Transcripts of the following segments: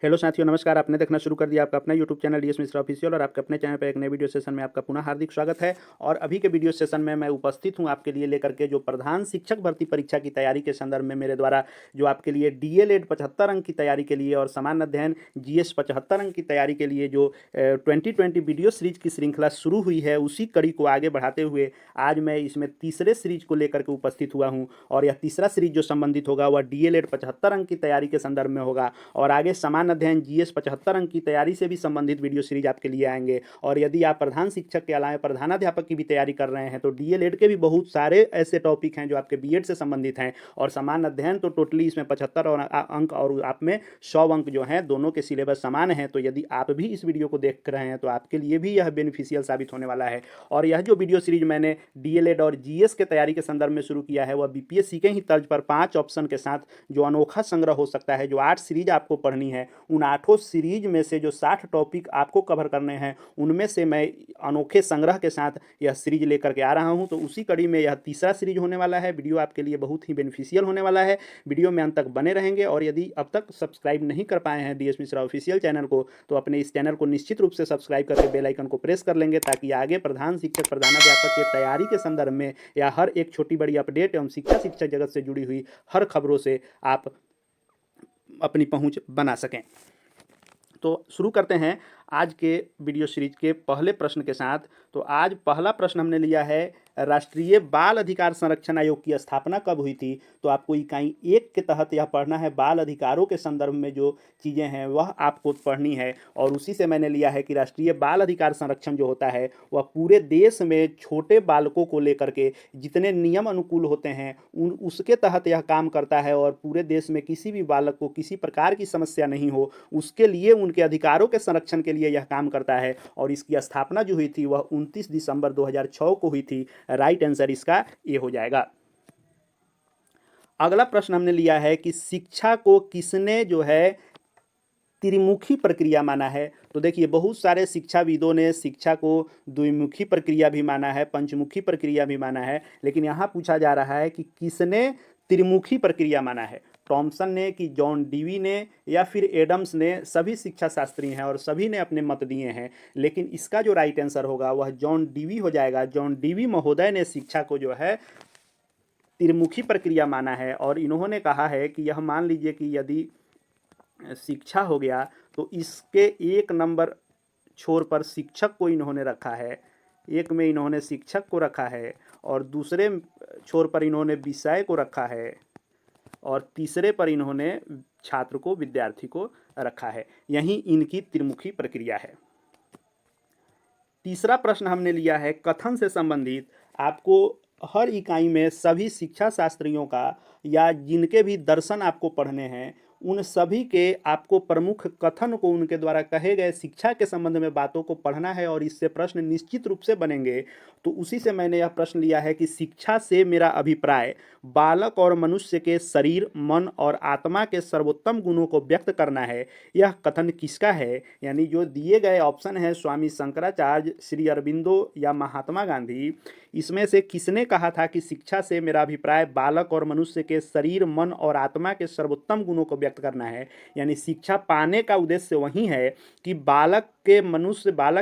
Hello साथियों, नमस्कार। आपने देखना शुरू कर दिया आपका अपना YouTube channel DS Mishra official और आपके अपने चैनल पर एक नए वीडियो सेशन में आपका पुनः हार्दिक स्वागत है। और अभी के वीडियो सेशन में मैं उपस्थित हूं आपके लिए लेकर के जो प्रधान शिक्षक भर्ती परीक्षा की तैयारी के संदर्भ में मेरे द्वारा जो आपके लिए डीएलएड 75 अंक की तैयारी के लिए और सामान्य अध्ययन जीएस 75 अंक की तैयारी के लिए जो 2020 वीडियो सीरीज की श्रृंखला शुरू हुई है, उसी कड़ी को आगे बढ़ाते हुए आज मैं इसमें तीसरे सीरीज को लेकर के उपस्थित हुआ हूँ। और यह तीसरा सीरीज जो संबंधित होगा वह डीएलएड 75 अंक की तैयारी के संदर्भ में होगा और आगे सामान्य अध्ययन जीएस 75 अंक की तैयारी से भी संबंधित वीडियो सीरीज आपके लिए आएंगे। और यदि आप प्रधान शिक्षक के अलावा प्रधानाध्यापक की भी तैयारी कर रहे हैं तो डीएलएड के भी बहुत सारे ऐसे टॉपिक हैं जो आपके बीएड से संबंधित हैं। और सामान्य अध्ययन तो टोटली इसमें 75 अंक और आप में 100 अंक जो हैं, दोनों के सिलेबस समान हैं। तो यदि आप भी इस वीडियो को देख रहे हैं तो आपके लिए भी यह बेनिफिशियल साबित होने वाला है। और यह जो वीडियो सीरीज मैंने डीएलएड और जीएस के तैयारी के संदर्भ में शुरू किया है वह बीपीएससी के ही तर्ज पर 5 ऑप्शन के साथ जो अनोखा संग्रह हो सकता है। जो 8 सीरीज आपको पढ़नी है, उन 8 सीरीज में से जो 60 टॉपिक आपको कवर करने हैं, उनमें से मैं अनोखे संग्रह के साथ यह सीरीज लेकर के आ रहा हूं। तो उसी कड़ी में यह तीसरा सीरीज होने वाला है। वीडियो आपके लिए बहुत ही बेनिफिशियल होने वाला है। वीडियो में अंत तक बने रहेंगे। और यदि अब तक सब्सक्राइब नहीं कर पाए हैं डीएस मिश्रा ऑफिशियल चैनल को, तो अपने इस चैनल को निश्चित रूप से सब्सक्राइब करके बेल आइकन को प्रेस कर लेंगे, ताकि आगे प्रधान शिक्षक प्रधानाध्यापक के तैयारी के संदर्भ में या हर एक छोटी बड़ी अपडेट एवं शिक्षा जगत से जुड़ी हुई हर खबरों से आप अपनी पहुंच बना सकें। तो शुरू करते हैं आज के वीडियो सीरीज के पहले प्रश्न के साथ। तो आज पहला प्रश्न हमने लिया है, राष्ट्रीय बाल अधिकार संरक्षण आयोग की स्थापना कब हुई थी। तो आपको इकाई 1 के तहत यह पढ़ना है। बाल अधिकारों के संदर्भ में जो चीज़ें हैं वह आपको पढ़नी है। और उसी से मैंने लिया है कि राष्ट्रीय बाल अधिकार संरक्षण जो होता है वह पूरे देश में छोटे बालकों को लेकर के जितने नियम अनुकूल होते हैं उसके तहत यह काम करता है। और पूरे देश में किसी भी बालक को किसी प्रकार की समस्या नहीं हो, उसके लिए उनके अधिकारों के संरक्षण के लिए यह काम करता है। और इसकी स्थापना जो हुई थी वह 29 दिसंबर 2006 को हुई थी। राइट आंसर इसका ये हो जाएगा। अगला प्रश्न हमने लिया है कि शिक्षा को किसने जो है त्रिमुखी प्रक्रिया माना है। तो देखिए, बहुत सारे शिक्षाविदों ने शिक्षा को द्विमुखी प्रक्रिया भी माना है, पंचमुखी प्रक्रिया भी माना है, लेकिन यहाँ पूछा जा रहा है कि किसने त्रिमुखी प्रक्रिया माना है। टॉमसन ने, कि जॉन डीवी ने, या फिर एडम्स ने। सभी शिक्षा शास्त्री हैं और सभी ने अपने मत दिए हैं, लेकिन इसका जो राइट आंसर होगा वह जॉन डीवी हो जाएगा। जॉन डीवी महोदय ने शिक्षा को जो है त्रिमुखी प्रक्रिया माना है। और इन्होंने कहा है कि यह मान लीजिए कि यदि शिक्षा हो गया तो इसके 1 नंबर छोर पर शिक्षक को इन्होंने रखा है, 1 में इन्होंने शिक्षक को रखा है, और दूसरे छोर पर इन्होंने विषय को रखा है, और तीसरे पर इन्होंने छात्र को, विद्यार्थी को रखा है। यही इनकी त्रिमुखी प्रक्रिया है। तीसरा प्रश्न हमने लिया है कथन से संबंधित। आपको हर इकाई में सभी शिक्षा शास्त्रियों का या जिनके भी दर्शन आपको पढ़ने हैं उन सभी के आपको प्रमुख कथन को, उनके द्वारा कहे गए शिक्षा के संबंध में बातों को पढ़ना है और इससे प्रश्न निश्चित रूप से बनेंगे। तो उसी से मैंने यह प्रश्न लिया है कि शिक्षा से मेरा अभिप्राय बालक और मनुष्य के शरीर, मन और आत्मा के सर्वोत्तम गुणों को व्यक्त करना है। यह कथन किसका है? यानी जो दिए गए ऑप्शन है स्वामी शंकराचार्य, श्री अरबिंदो या महात्मा गांधी, इसमें से किसने कहा था कि शिक्षा से मेरा अभिप्राय बालक और मनुष्य के शरीर, मन और आत्मा के सर्वोत्तम गुणों को व्यक्त करना है। यानी शिक्षा पाने का उद्देश्य वही है कि बालक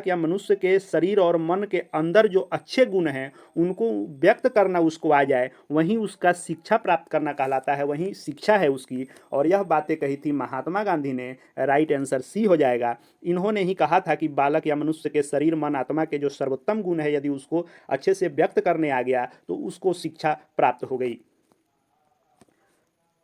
या मनुष्य के शरीर और मन के अंदर जो अच्छे गुण हैं उनको व्यक्त करना उसको आ जाए, वहीं उसका शिक्षा प्राप्त करना कहलाता है, वहीं शिक्षा है उसकी। और यह बातें कही थी महात्मा गांधी ने। राइट आंसर सी हो जाएगा। इन्होंने ही कहा था कि बालक या मनुष्य के शरीर, मन, आत्मा के जो सर्वोत्तम गुण है यदि उसको अच्छे से व्यक्त करने आ गया तो उसको शिक्षा प्राप्त हो गई।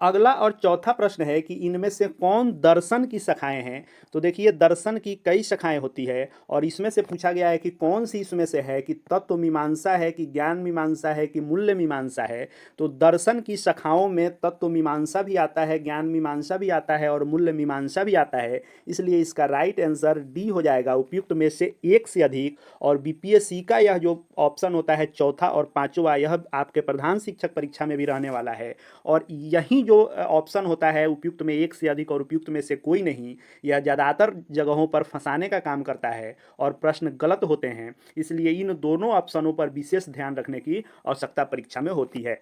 अगला और चौथा प्रश्न है कि इनमें से कौन दर्शन की शाखाएं हैं। तो देखिए, दर्शन की कई शाखाएं होती है और इसमें से पूछा गया है कि कौन सी इसमें से है, कि तत्व मीमांसा है, कि ज्ञान मीमांसा है, कि मूल्य मीमांसा है। तो दर्शन की शाखाओं में तत्व मीमांसा भी आता है, ज्ञान मीमांसा भी आता है और मूल्य मीमांसा भी आता है। इसलिए इसका राइट आंसर डी हो जाएगा, उपयुक्त में से एक से अधिक। और बीपीएससी का यह जो ऑप्शन होता है चौथा और पांचवा, यह आपके प्रधान शिक्षक परीक्षा में भी रहने वाला है। और यही जो ऑप्शन होता है उपयुक्त में एक से अधिक और उपयुक्त में से कोई नहीं, यह ज़्यादातर जगहों पर फंसाने का काम करता है और प्रश्न गलत होते हैं। इसलिए इन दोनों ऑप्शनों पर विशेष ध्यान रखने की आवश्यकता परीक्षा में होती है।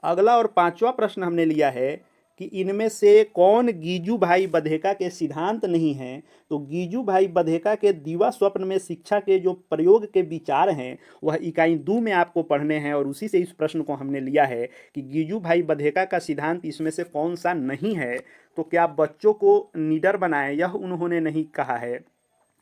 अगला और पांचवा प्रश्न हमने लिया है कि इनमें से कौन गीजू भाई बधेका के सिद्धांत नहीं हैं। तो गीजू भाई बधेका के दीवा स्वप्न में शिक्षा के जो प्रयोग के विचार हैं वह इकाई 2 में आपको पढ़ने हैं, और उसी से इस प्रश्न को हमने लिया है कि गीजू भाई बधेका का सिद्धांत इसमें से कौन सा नहीं है। तो क्या बच्चों को निडर बनाएं, यह उन्होंने नहीं कहा है।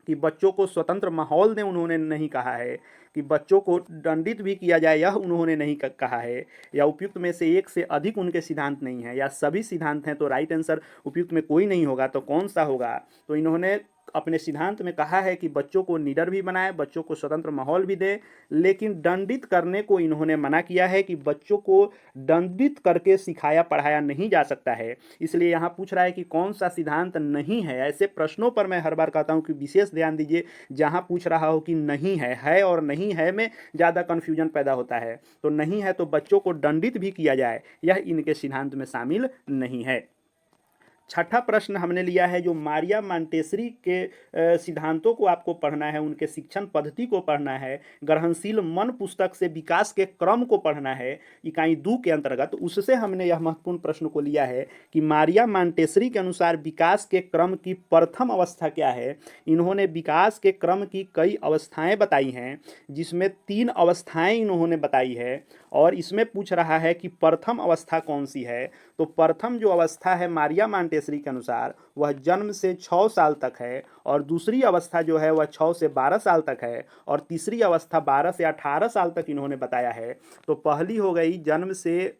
कि बच्चों को स्वतंत्र माहौल दें, उन्होंने नहीं कहा है। कि बच्चों को दंडित भी किया जाए, यह उन्होंने नहीं कहा है। या उपयुक्त में से एक से अधिक उनके सिद्धांत नहीं है, या सभी सिद्धांत हैं। तो राइट आंसर उपयुक्त में कोई नहीं होगा, तो कौन सा होगा। तो इन्होंने अपने सिद्धांत में कहा है कि बच्चों को निडर भी बनाए, बच्चों को स्वतंत्र माहौल भी दे, लेकिन दंडित करने को इन्होंने मना किया है कि बच्चों को दंडित करके सिखाया पढ़ाया नहीं जा सकता है। इसलिए यहाँ पूछ रहा है कि कौन सा सिद्धांत नहीं है। ऐसे प्रश्नों पर मैं हर बार कहता हूँ कि विशेष ध्यान दीजिए, जहाँ पूछ रहा हो कि नहीं है और नहीं है में ज़्यादा कन्फ्यूजन पैदा होता है। तो नहीं है तो बच्चों को दंडित भी किया जाए, यह इनके सिद्धांत में शामिल नहीं है। छठा प्रश्न हमने लिया है जो मारिया मांटेसरी के सिद्धांतों को आपको पढ़ना है, उनके शिक्षण पद्धति को पढ़ना है, ग्रहणशील मन पुस्तक से विकास के क्रम को पढ़ना है इकाई 2 के अंतर्गत। उससे हमने यह महत्वपूर्ण प्रश्न को लिया है कि मारिया मांटेसरी के अनुसार विकास के क्रम की प्रथम अवस्था क्या है। इन्होंने विकास के क्रम की कई अवस्थाएं बताई हैं, जिसमें 3 अवस्थाएं इन्होंने बताई है, और इसमें पूछ रहा है कि प्रथम अवस्था कौन सी है। तो प्रथम जो अवस्था है मारिया मांटेसरी के अनुसार वह जन्म से 6 साल तक है, और दूसरी अवस्था जो है वह 6 से 12 साल तक है, और तीसरी अवस्था 12 से 18 साल तक इन्होंने बताया है। तो पहली हो गई जन्म से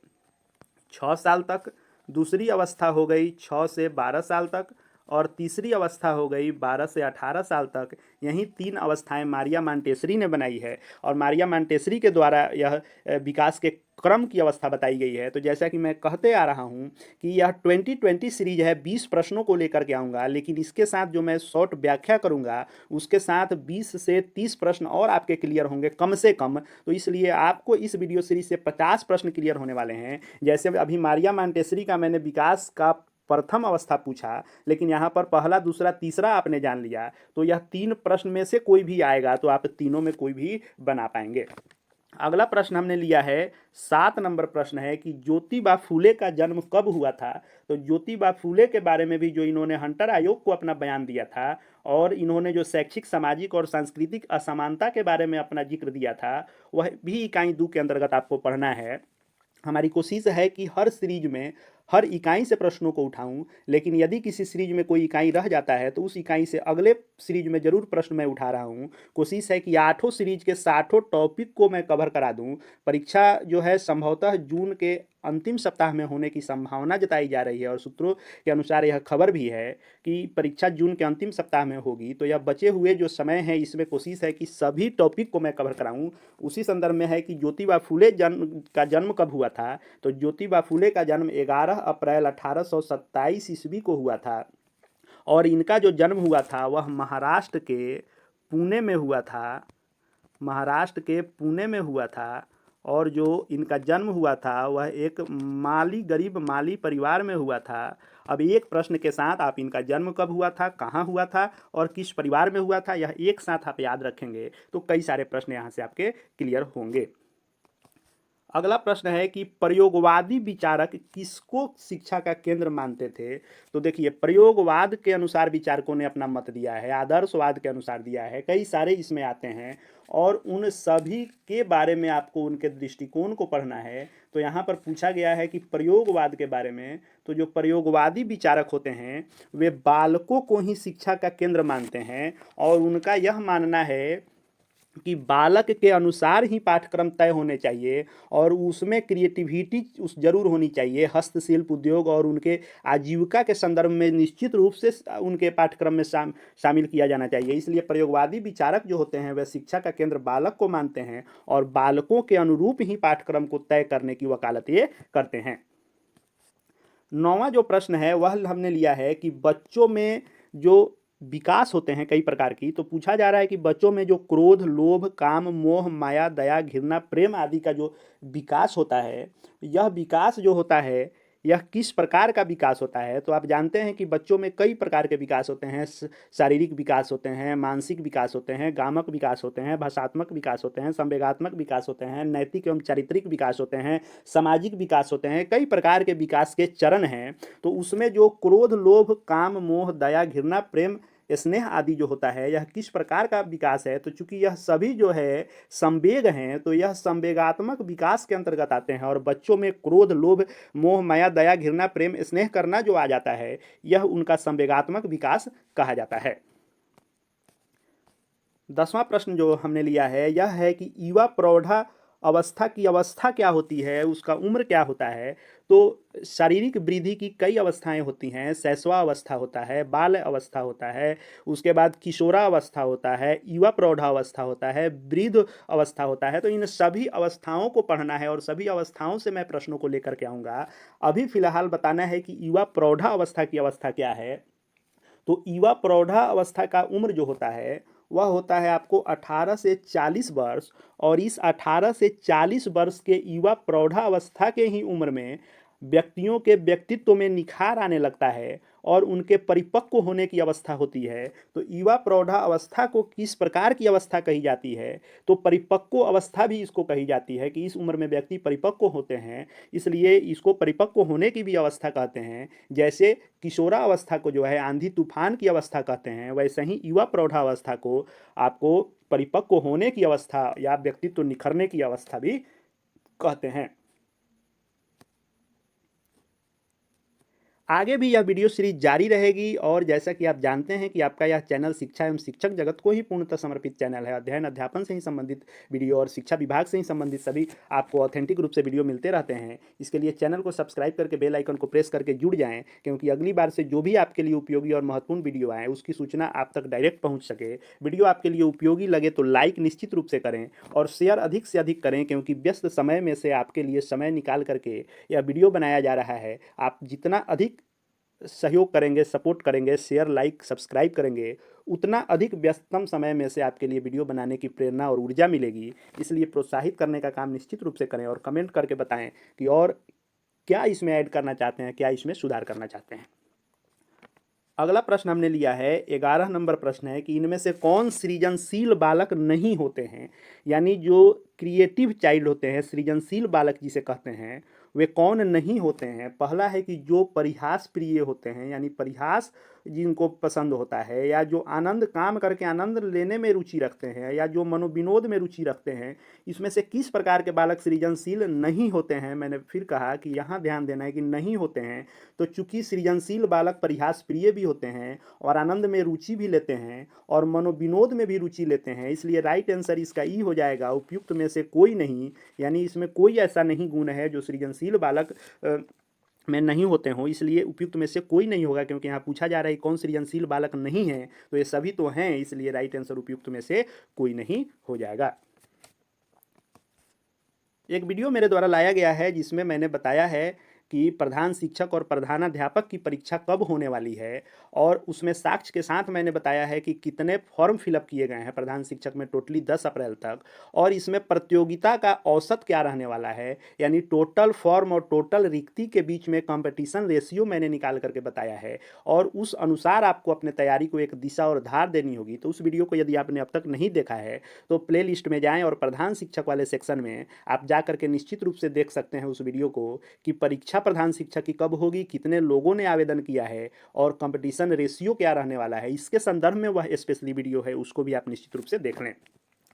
6 साल तक, दूसरी अवस्था हो गई 6 से 12 साल तक, और तीसरी अवस्था हो गई 12 से 18 साल तक। यही 3 अवस्थाएं मारिया मांटेसरी ने बनाई है, और मारिया मांटेसरी के द्वारा यह विकास के क्रम की अवस्था बताई गई है। तो जैसा कि मैं कहते आ रहा हूं कि यह 2020 सीरीज है, 20 प्रश्नों को लेकर के आऊँगा, लेकिन इसके साथ जो मैं शॉर्ट व्याख्या करूँगा उसके साथ 20 से 30 प्रश्न और आपके क्लियर होंगे कम से कम। तो इसलिए आपको इस वीडियो सीरीज से 50 प्रश्न क्लियर होने वाले हैं। जैसे अभी मारिया मांटेसरी का मैंने विकास का प्रथम अवस्था पूछा, लेकिन यहाँ पर पहला दूसरा तीसरा आपने जान लिया, तो यह 3 प्रश्न में से कोई भी आएगा, तो आप तीनों में कोई भी बना पाएंगे। अगला प्रश्न हमने लिया है 7 नंबर प्रश्न है कि ज्योतिबा फूले का जन्म कब हुआ था। तो ज्योतिबा फूले के बारे में भी जो इन्होंने हंटर आयोग को अपना बयान दिया था, और इन्होंने जो शैक्षिक सामाजिक और सांस्कृतिक असमानता के बारे में अपना जिक्र दिया था, वह भी इकाई 2 के अंतर्गत आपको पढ़ना है। हमारी कोशिश है कि हर सीरीज में हर इकाई से प्रश्नों को उठाऊं, लेकिन यदि किसी सीरीज में कोई इकाई रह जाता है तो उस इकाई से अगले सीरीज में जरूर प्रश्न मैं उठा रहा हूं। कोशिश है कि 8 सीरीज के 60 टॉपिक को मैं कवर करा दूं। परीक्षा जो है संभवतः जून के अंतिम सप्ताह में होने की संभावना जताई जा रही है, और सूत्रों के अनुसार यह खबर भी है कि परीक्षा जून के अंतिम सप्ताह में होगी। तो यह बचे हुए जो समय है इसमें कोशिश है कि सभी टॉपिक को मैं कवर कराऊं। उसी संदर्भ में है कि ज्योतिबा फूले का जन्म कब हुआ था। तो ज्योतिबा फूले का जन्म 11 अप्रैल 1827 ईस्वी को हुआ था, और इनका जो जन्म हुआ था वह महाराष्ट्र के पुणे में हुआ था। महाराष्ट्र के पुणे में हुआ था, और जो इनका जन्म हुआ था वह एक गरीब माली परिवार में हुआ था। अब एक प्रश्न के साथ आप इनका जन्म कब हुआ था, कहाँ हुआ था, और किस परिवार में हुआ था, यह एक साथ आप याद रखेंगे तो कई सारे प्रश्न यहाँ से आपके क्लियर होंगे। अगला प्रश्न है कि प्रयोगवादी विचारक किसको शिक्षा का केंद्र मानते थे। तो देखिए, प्रयोगवाद के अनुसार विचारकों ने अपना मत दिया है, आदर्शवाद के अनुसार दिया है, कई सारे इसमें आते हैं, और उन सभी के बारे में आपको उनके दृष्टिकोण को पढ़ना है। तो यहाँ पर पूछा गया है कि प्रयोगवाद के बारे में, तो जो प्रयोगवादी विचारक होते हैं वे बालकों को ही शिक्षा का केंद्र मानते हैं, और उनका यह मानना है कि बालक के अनुसार ही पाठ्यक्रम तय होने चाहिए, और उसमें क्रिएटिविटी उस जरूर होनी चाहिए। हस्तशिल्प उद्योग और उनके आजीविका के संदर्भ में निश्चित रूप से उनके पाठ्यक्रम में शामिल किया जाना चाहिए। इसलिए प्रयोगवादी विचारक जो होते हैं वह शिक्षा का केंद्र बालक को मानते हैं, और बालकों के अनुरूप ही पाठ्यक्रम को तय करने की वकालत ये करते हैं। 9वां जो प्रश्न है वह हमने लिया है कि बच्चों में जो विकास होते हैं कई प्रकार की, तो पूछा जा रहा है कि बच्चों में जो क्रोध, लोभ, काम, मोह, माया, दया, घृणा, प्रेम आदि का जो विकास होता है, यह विकास जो होता है यह किस प्रकार का विकास होता है? तो आप जानते हैं कि बच्चों में कई प्रकार के विकास होते हैं। शारीरिक विकास होते हैं, मानसिक विकास होते हैं, गामक विकास होते हैं, भाषात्मक विकास होते हैं, संवेगात्मक विकास होते हैं, नैतिक एवं चारित्रिक विकास होते हैं, सामाजिक विकास होते हैं। कई प्रकार के विकास के चरण हैं। तो उसमें जो क्रोध, लोभ, काम, मोह, दया, घृणा, प्रेम, स्नेह आदि जो होता है, यह किस प्रकार का विकास है? तो चूंकि यह सभी जो है संवेग हैं, तो यह संवेगात्मक विकास के अंतर्गत आते हैं। और बच्चों में क्रोध, लोभ, मोह, माया, दया, घृणा, प्रेम, स्नेह करना जो आ जाता है, यह उनका संवेगात्मक विकास कहा जाता है। 10वां प्रश्न जो हमने लिया है यह है कि युवा प्रौढ़ा अवस्था की अवस्था क्या होती है, उसका उम्र क्या होता है? तो शारीरिक वृद्धि की कई अवस्थाएं होती हैं। शैशवावस्था होता है, बाल अवस्था होता है, उसके बाद किशोरावस्था होता है, युवा प्रौढ़ावस्था होता है, वृद्ध अवस्था होता है। तो इन सभी अवस्थाओं को पढ़ना है और सभी अवस्थाओं से मैं प्रश्नों को लेकर के आऊँगा। अभी फिलहाल बताना है कि युवा प्रौढ़ावस्था की अवस्था क्या है। तो युवा प्रौढ़ा अवस्था का उम्र जो होता है वह होता है आपको 18 से 40 वर्ष। और इस 18 से 40 वर्ष के युवा प्रौढ़ा अवस्था के ही उम्र में व्यक्तियों के व्यक्तित्व में निखार आने लगता है और उनके परिपक्व होने की अवस्था होती है। तो युवा प्रौढ़ा अवस्था को किस प्रकार की अवस्था कही जाती है? तो परिपक्व अवस्था भी इसको कही जाती है कि इस उम्र में व्यक्ति परिपक्व होते हैं, इसलिए इसको परिपक्व होने की भी अवस्था कहते हैं। जैसे किशोरावस्था को जो है आंधी तूफान की अवस्था कहते हैं, वैसे ही युवा प्रौढ़ावस्था को आपको परिपक्व होने की अवस्था या व्यक्तित्व निखरने की अवस्था भी कहते हैं। आगे भी यह वीडियो सीरीज जारी रहेगी। और जैसा कि आप जानते हैं कि आपका यह चैनल शिक्षा एवं शिक्षक जगत को ही पूर्णतः समर्पित चैनल है। अध्ययन अध्यापन से ही संबंधित वीडियो और शिक्षा विभाग से ही संबंधित सभी आपको ऑथेंटिक रूप से वीडियो मिलते रहते हैं। इसके लिए चैनल को सब्सक्राइब करके बेल आइकन को प्रेस करके जुड़ जाएं, क्योंकि अगली बार से जो भी आपके लिए उपयोगी और महत्वपूर्ण वीडियो आए उसकी सूचना आप तक डायरेक्ट पहुँच सके। वीडियो आपके लिए उपयोगी लगे तो लाइक निश्चित रूप से करें और शेयर अधिक से अधिक करें, क्योंकि व्यस्त समय में से आपके लिए समय निकाल करके यह वीडियो बनाया जा रहा है। आप जितना अधिक सहयोग करेंगे, सपोर्ट करेंगे, शेयर, लाइक, सब्सक्राइब करेंगे, उतना अधिक व्यस्ततम समय में से आपके लिए वीडियो बनाने की प्रेरणा और ऊर्जा मिलेगी। इसलिए प्रोत्साहित करने का काम निश्चित रूप से करें और कमेंट करके बताएं कि और क्या इसमें ऐड करना चाहते हैं, क्या इसमें सुधार करना चाहते हैं। अगला प्रश्न हमने लिया है 11 नंबर प्रश्न है कि इनमें से कौन सृजनशील बालक नहीं होते हैं? यानी जो क्रिएटिव चाइल्ड होते हैं, सृजनशील बालक जिसे कहते हैं, वे कौन नहीं होते हैं? पहला है कि जो परिहास प्रिय होते हैं, यानी परिहास जिनको पसंद होता है, या जो आनंद काम करके आनंद लेने में रुचि रखते हैं, या जो मनोविनोद में रुचि रखते हैं। इसमें से किस प्रकार के बालक सृजनशील नहीं होते हैं? मैंने फिर कहा कि यहाँ ध्यान देना है कि नहीं होते हैं। तो चूंकि सृजनशील बालक परिहास प्रिय भी होते हैं और आनंद में रुचि भी लेते हैं और मनोविनोद में भी रुचि लेते हैं, इसलिए राइट आंसर इसका ई हो जाएगा, उपयुक्त में से कोई नहीं। यानी इसमें कोई ऐसा नहीं गुण है जो सृजनशील बालक में नहीं होते हों, इसलिए उपयुक्त में से कोई नहीं होगा। क्योंकि यहाँ पूछा जा रहा है कौन सृजनशील बालक नहीं है, तो ये सभी तो हैं, इसलिए राइट आंसर उपयुक्त में से कोई नहीं हो जाएगा। एक वीडियो मेरे द्वारा लाया गया है जिसमें मैंने बताया है कि प्रधान शिक्षक और प्रधानाध्यापक की परीक्षा कब होने वाली है, और उसमें साक्ष्य के साथ मैंने बताया है कि कितने फॉर्म फिलअप किए गए हैं प्रधान शिक्षक में टोटली 10 अप्रैल तक, और इसमें प्रतियोगिता का औसत क्या रहने वाला है, यानी टोटल फॉर्म और टोटल रिक्ति के बीच में कंपटीशन रेशियो मैंने निकाल करके बताया है। और उस अनुसार आपको अपने तैयारी को एक दिशा और धार देनी होगी। तो उस वीडियो को यदि आपने अब तक नहीं देखा है तो प्ले लिस्ट में जाएँ और प्रधान शिक्षक वाले सेक्शन में आप जा करके निश्चित रूप से देख सकते हैं उस वीडियो को कि परीक्षा प्रधान शिक्षक की कब होगी, कितने लोगों ने आवेदन किया है और कंपटीशन रेशियो क्या रहने वाला है। इसके संदर्भ में वह स्पेशली वीडियो है, उसको भी आप निश्चित रूप से देख लें।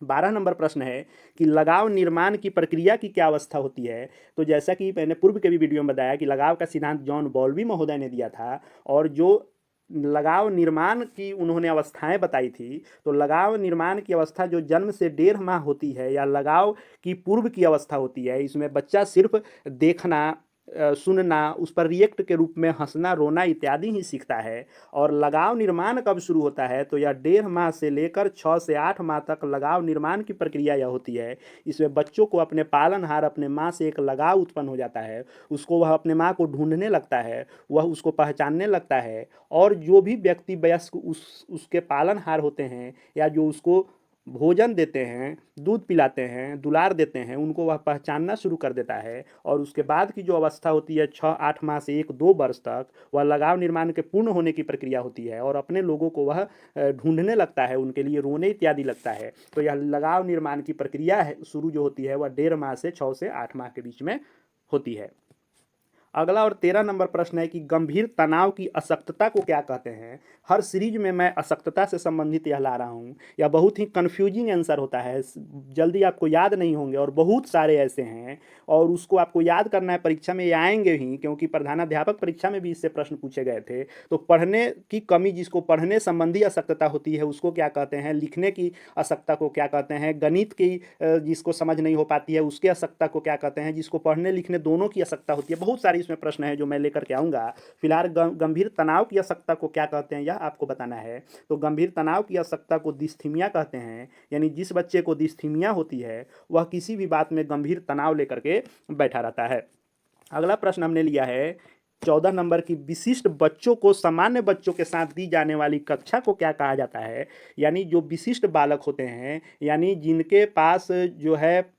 12 नंबर प्रश्न है कि लगाव निर्माण की प्रक्रिया की क्या अवस्था होती है? तो जैसा कि मैंने पूर्व के भी वीडियो में बताया कि लगाव का सिद्धांत जॉन बॉल्बी महोदय ने दिया था, और जो लगाव निर्माण की उन्होंने अवस्थाएं बताई थी। तो लगाव निर्माण की अवस्था जो जन्म से 1.5 माह होती है, या लगाव की पूर्व की अवस्था होती है, इसमें बच्चा सिर्फ देखना, सुनना, उस पर रिएक्ट के रूप में हंसना, रोना इत्यादि ही सीखता है। और लगाव निर्माण कब शुरू होता है? तो यह 1.5 माह से लेकर 6 से 8 माह तक लगाव निर्माण की प्रक्रिया यह होती है। इसमें बच्चों को अपने पालनहार, अपने माँ से एक लगाव उत्पन्न हो जाता है, उसको वह अपने माँ को ढूंढने लगता है, वह उसको पहचानने लगता है। और जो भी व्यक्ति वयस्क उसके पालनहार होते हैं या जो उसको भोजन देते हैं, दूध पिलाते हैं, दुलार देते हैं, उनको वह पहचानना शुरू कर देता है और उसके बाद की जो अवस्था होती है 6-8 माह से 1-2 वर्ष तक, वह लगाव निर्माण के पूर्ण होने की प्रक्रिया होती है और अपने लोगों को वह ढूंढने लगता है, उनके लिए रोने इत्यादि लगता है। तो यह लगाव निर्माण की प्रक्रिया है शुरू जो होती है वह 1.5 माह से 6 से 8 माह के बीच में होती है। अगला और 13 नंबर प्रश्न है कि गंभीर तनाव की अशक्तता को क्या कहते हैं। हर सीरीज में मैं अशक्तता से संबंधित यह ला रहा हूँ। यह बहुत ही कन्फ्यूजिंग आंसर होता है, जल्दी आपको याद नहीं होंगे और बहुत सारे ऐसे हैं और उसको आपको याद करना है। परीक्षा में ये आएंगे ही, क्योंकि प्रधानाध्यापक परीक्षा में भी इससे प्रश्न पूछे गए थे। तो पढ़ने की कमी, जिसको पढ़ने संबंधी अशक्तता होती है, उसको क्या कहते हैं। लिखने की अशक्तता को क्या कहते हैं। गणित की जिसको समझ नहीं हो पाती है उसके अशक्तता को क्या कहते हैं। जिसको पढ़ने लिखने दोनों की अशक्तता होती है। बहुत सारी इसमें प्रश्न है जो मैं लेकर के आऊँगा। फिलहाल गंभीर तनाव की अशक्तता को क्या कहते हैं यह आपको बताना है। तो गंभीर तनाव की अशक्तता को डिस्थीमिया कहते हैं। यानी जिस बच्चे को डिस्थीमिया होती है वह किसी भी बात में गंभीर तनाव लेकर के बैठा रहता है। अगला प्रश्न हमने लिया है 14 नंबर की, विशिष्ट बच्चों को सामान्य बच्चों के साथ दी जाने वाली कक्षा को क्या कहा जाता है। यानी जो विशिष्ट बालक होते हैं, यानी जिनके पास जो है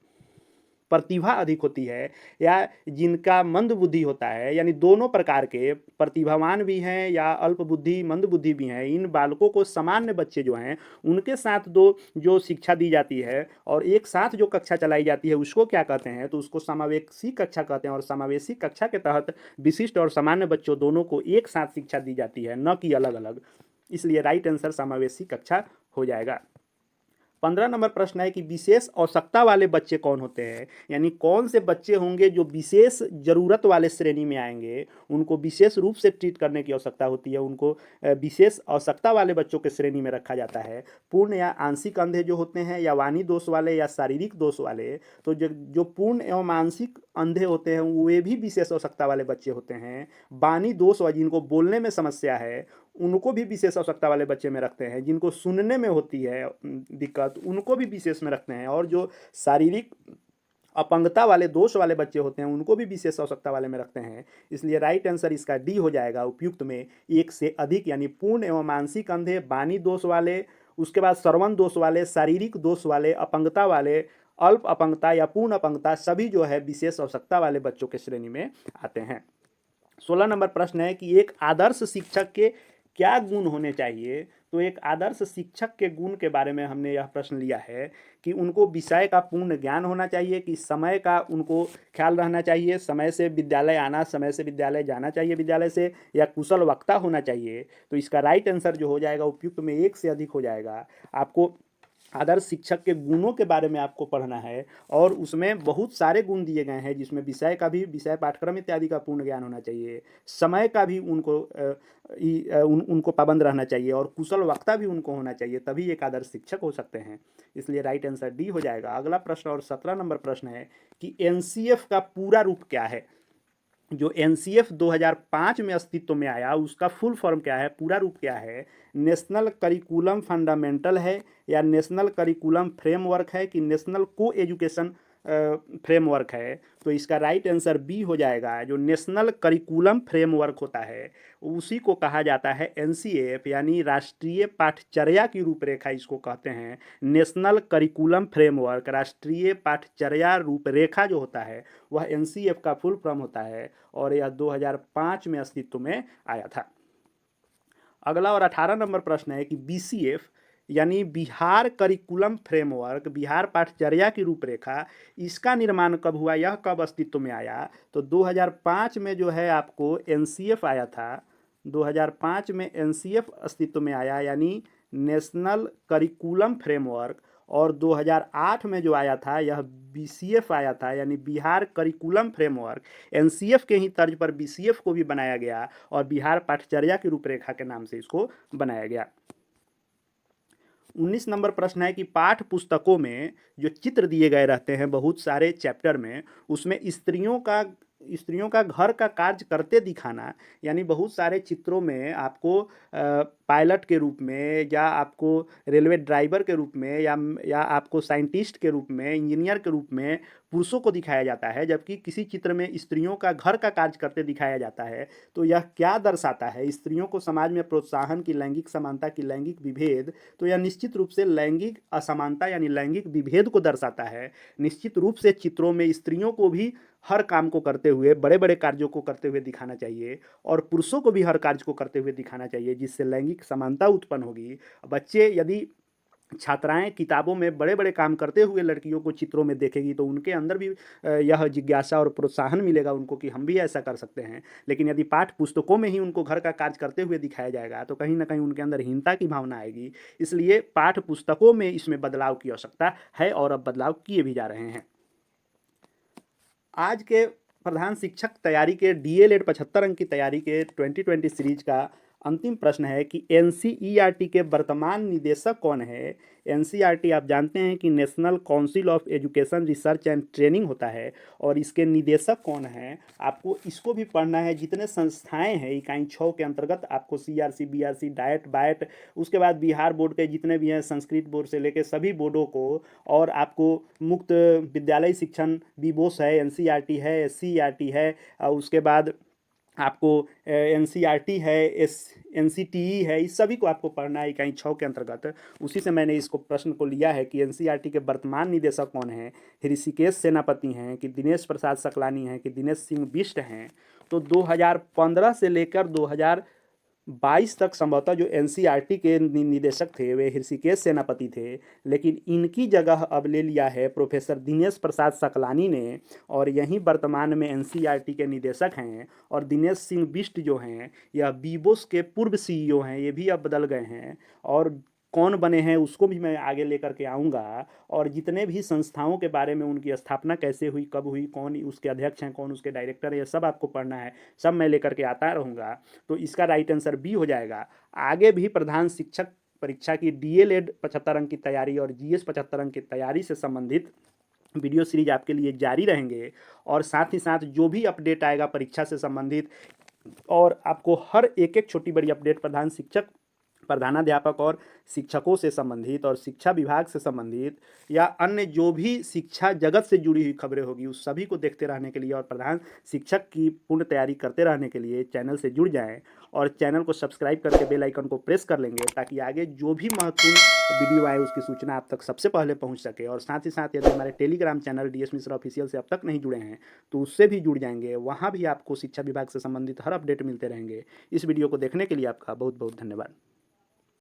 प्रतिभा अधिक होती है या जिनका मंद बुद्धि होता है, यानी दोनों प्रकार के प्रतिभावान भी हैं या अल्प बुद्धि मंद बुद्धि भी हैं, इन बालकों को सामान्य बच्चे जो हैं उनके साथ दो जो शिक्षा दी जाती है और एक साथ जो कक्षा चलाई जाती है उसको क्या कहते हैं। तो उसको समावेशी कक्षा कहते हैं और समावेशी कक्षा के तहत विशिष्ट और सामान्य बच्चों दोनों को एक साथ शिक्षा दी जाती है, न कि अलग अलग। इसलिए राइट आंसर समावेशी कक्षा हो जाएगा। 15 नंबर प्रश्न है कि विशेष आवश्यकता वाले बच्चे कौन होते हैं। यानी कौन से बच्चे होंगे जो विशेष ज़रूरत वाले श्रेणी में आएंगे, उनको विशेष रूप से ट्रीट करने की आवश्यकता होती है, उनको विशेष आवश्यकता वाले बच्चों के श्रेणी में रखा जाता है। पूर्ण या आंशिक अंधे जो होते हैं, या वाणी दोष वाले या शारीरिक दोष वाले। तो जो पूर्ण एवं आंशिक अंधे होते हैं वे भी विशेष आवश्यकता वाले बच्चे होते हैं। वाणी दोष वाले जिनको बोलने में समस्या है उनको भी विशेष आवश्यकता वाले बच्चे में रखते हैं। जिनको सुनने में होती है दिक्कत उनको भी विशेष में रखते हैं। और जो शारीरिक अपंगता वाले दोष वाले बच्चे होते हैं उनको भी विशेष आवश्यकता वाले में रखते हैं। इसलिए राइट आंसर इसका डी हो जाएगा। उपयुक्त में एक से अधिक, यानी पूर्ण एवं मानसिक अंधे, वाणी दोष वाले, उसके बाद श्रवण दोष वाले, शारीरिक दोष वाले, अपंगता वाले, अल्प अपंगता या पूर्ण अपंगता, सभी जो है विशेष आवश्यकता वाले बच्चों के श्रेणी में आते हैं। 16 नंबर प्रश्न है कि एक आदर्श शिक्षक के क्या गुण होने चाहिए। तो एक आदर्श शिक्षक के गुण के बारे में हमने यह प्रश्न लिया है कि उनको विषय का पूर्ण ज्ञान होना चाहिए, कि समय का उनको ख्याल रहना चाहिए, समय से विद्यालय आना, समय से विद्यालय जाना चाहिए विद्यालय से, या कुशल वक्ता होना चाहिए। तो इसका राइट आंसर जो हो जाएगा उपयुक्त में एक से अधिक हो जाएगा। आपको आदर्श शिक्षक के गुणों के बारे में आपको पढ़ना है और उसमें बहुत सारे गुण दिए गए हैं, जिसमें विषय का भी, विषय पाठ्यक्रम इत्यादि का पूर्ण ज्ञान होना चाहिए, समय का भी उनको पाबंद रहना चाहिए और कुशल वक्ता भी उनको होना चाहिए, तभी एक आदर्श शिक्षक हो सकते हैं। इसलिए राइट आंसर डी हो जाएगा। अगला प्रश्न और 17 नंबर प्रश्न है कि एनसीएफ का पूरा रूप क्या है। जो एनसीएफ 2005 में अस्तित्व में आया उसका फुल फॉर्म क्या है, पूरा रूप क्या है। नेशनल करिकुलम फंडामेंटल है, या नेशनल करिकुलम फ्रेमवर्क है, कि नेशनल को एजुकेशन फ्रेमवर्क है। तो इसका राइट आंसर बी हो जाएगा। जो नेशनल करिकुलम फ्रेमवर्क होता है उसी को कहा जाता है एनसीएफ, यानी राष्ट्रीय पाठ्यचर्या की रूपरेखा इसको कहते हैं। नेशनल करिकुलम फ्रेमवर्क, राष्ट्रीय पाठ्यचर्या रूपरेखा जो होता है वह एनसीएफ का फुल फॉर्म होता है और यह 2005 में अस्तित्व में आया था। अगला और 18 नंबर प्रश्न है कि बीसीएफ यानी बिहार करिकुलम फ्रेमवर्क, बिहार पाठ्यचर्या की रूपरेखा, इसका निर्माण कब हुआ, यह कब अस्तित्व में आया। तो 2005 में जो है आपको एनसीएफ आया था। 2005 में एनसीएफ अस्तित्व में आया, यानी नेशनल करिकुलम फ्रेमवर्क। और 2008 में जो आया था यह बीसीएफ आया था, यानी बिहार करिकुलम फ्रेमवर्क। एनसीएफ के ही तर्ज पर बीसीएफ को भी बनाया गया और बिहार पाठ्यचर्या की रूपरेखा के नाम से इसको बनाया गया। 19 नंबर प्रश्न है कि पाठ्य पुस्तकों में जो चित्र दिए गए रहते हैं बहुत सारे चैप्टर में, उसमें स्त्रियों का स्त्रियों का घर का कार्य करते दिखाना, यानी बहुत सारे चित्रों में आपको पायलट के रूप में, या आपको रेलवे ड्राइवर के रूप में, या आपको साइंटिस्ट के रूप में, इंजीनियर के रूप में पुरुषों को दिखाया जाता है, जबकि किसी चित्र में स्त्रियों का घर का कार्य करते दिखाया जाता है। तो यह क्या दर्शाता है? स्त्रियों को समाज में प्रोत्साहन की, लैंगिक समानता की, लैंगिक विभेद। तो यह निश्चित रूप से लैंगिक असमानता यानी लैंगिक विभेद को दर्शाता है। निश्चित रूप से चित्रों में स्त्रियों को भी हर काम को करते हुए, बड़े बड़े कार्यों को करते हुए दिखाना चाहिए, और पुरुषों को भी हर कार्य को करते हुए दिखाना चाहिए, जिससे लैंगिक समानता उत्पन्न होगी। बच्चे यदि छात्राएं किताबों में बड़े बड़े काम करते हुए लड़कियों को चित्रों में देखेगी तो उनके अंदर भी यह जिज्ञासा और प्रोत्साहन मिलेगा उनको कि हम भी ऐसा कर सकते हैं। लेकिन यदि पाठ्य पुस्तकों में ही उनको घर का कार्य करते हुए दिखाया जाएगा तो कहीं ना कहीं उनके अंदर हीनता की भावना आएगी। इसलिए पाठ्य पुस्तकों में इसमें बदलाव की आवश्यकता है, और अब बदलाव किए भी जा रहे हैं। आज के प्रधान शिक्षक तैयारी के डीएलएड 75 अंक की तैयारी के 2020 सीरीज का अंतिम प्रश्न है कि एनसीईआरटी के वर्तमान निदेशक कौन है। एनसीईआरटी आप जानते हैं कि national council of education research and training होता है, और इसके निदेशक कौन हैं आपको इसको भी पढ़ना है। जितने संस्थाएं हैं इकाई 6 के अंतर्गत आपको सीआरसी, बीआरसी, डाइट, बाइट, उसके बाद बिहार बोर्ड के जितने भी हैं, संस्कृत बोर्ड से लेकर सभी बोर्डों को, और आपको मुक्त विद्यालय शिक्षण विबोस है, एनसीईआरटी है, एससीईआरटी है, उसके बाद आपको एनसीईआरटी है, एनसीटीई है, इस सभी को आपको पढ़ना है इकाई 6 के अंतर्गत। उसी से मैंने इसको प्रश्न को लिया है कि एनसीईआरटी के वर्तमान निदेशक कौन हैं। ऋषिकेश सेनापति हैं, कि दिनेश प्रसाद सकलानी हैं, कि दिनेश सिंह बिष्ट हैं। तो 2015 से लेकर 2022 तक संभवतः जो एनसीईआरटी के निदेशक थे वे ऋषिकेश सेनापति थे, लेकिन इनकी जगह अब ले लिया है प्रोफेसर दिनेश प्रसाद सकलानी ने, और यहीं वर्तमान में एनसीईआरटी के निदेशक हैं। और दिनेश सिंह बिष्ट जो हैं यह बीबोस के पूर्व सीईओ हैं, ये भी अब बदल गए हैं, और कौन बने हैं उसको भी मैं आगे लेकर के आऊँगा। और जितने भी संस्थाओं के बारे में, उनकी स्थापना कैसे हुई, कब हुई, कौन उसके अध्यक्ष हैं, कौन उसके डायरेक्टर है, ये सब आपको पढ़ना है, सब मैं लेकर के आता रहूँगा। तो इसका राइट आंसर बी हो जाएगा। आगे भी प्रधान शिक्षक परीक्षा की डीएलएड 75 अंक की तैयारी और जीएस 75 अंक की तैयारी से संबंधित वीडियो सीरीज आपके लिए जारी रहेंगे, और साथ ही साथ जो भी अपडेट आएगा परीक्षा से संबंधित, और आपको हर एक एक छोटी बड़ी अपडेट प्रधान शिक्षक, प्रधानाध्यापक और शिक्षकों से संबंधित, और शिक्षा विभाग से संबंधित, या अन्य जो भी शिक्षा जगत से जुड़ी हुई खबरें होगी उस सभी को देखते रहने के लिए, और प्रधान शिक्षक की पूर्ण तैयारी करते रहने के लिए चैनल से जुड़ जाएं, और चैनल को सब्सक्राइब करके बेल आइकन को प्रेस कर लेंगे, ताकि आगे जो भी महत्वपूर्ण वीडियो आए उसकी सूचना आप तक सबसे पहले पहुंच सके। और साथ ही साथ यदि हमारे Telegram channel DS Mishra official से अब तक नहीं जुड़े हैं तो उससे भी जुड़ जाएंगे, वहाँ भी आपको शिक्षा विभाग से संबंधित हर अपडेट मिलते रहेंगे। इस वीडियो को देखने के लिए आपका बहुत बहुत धन्यवाद।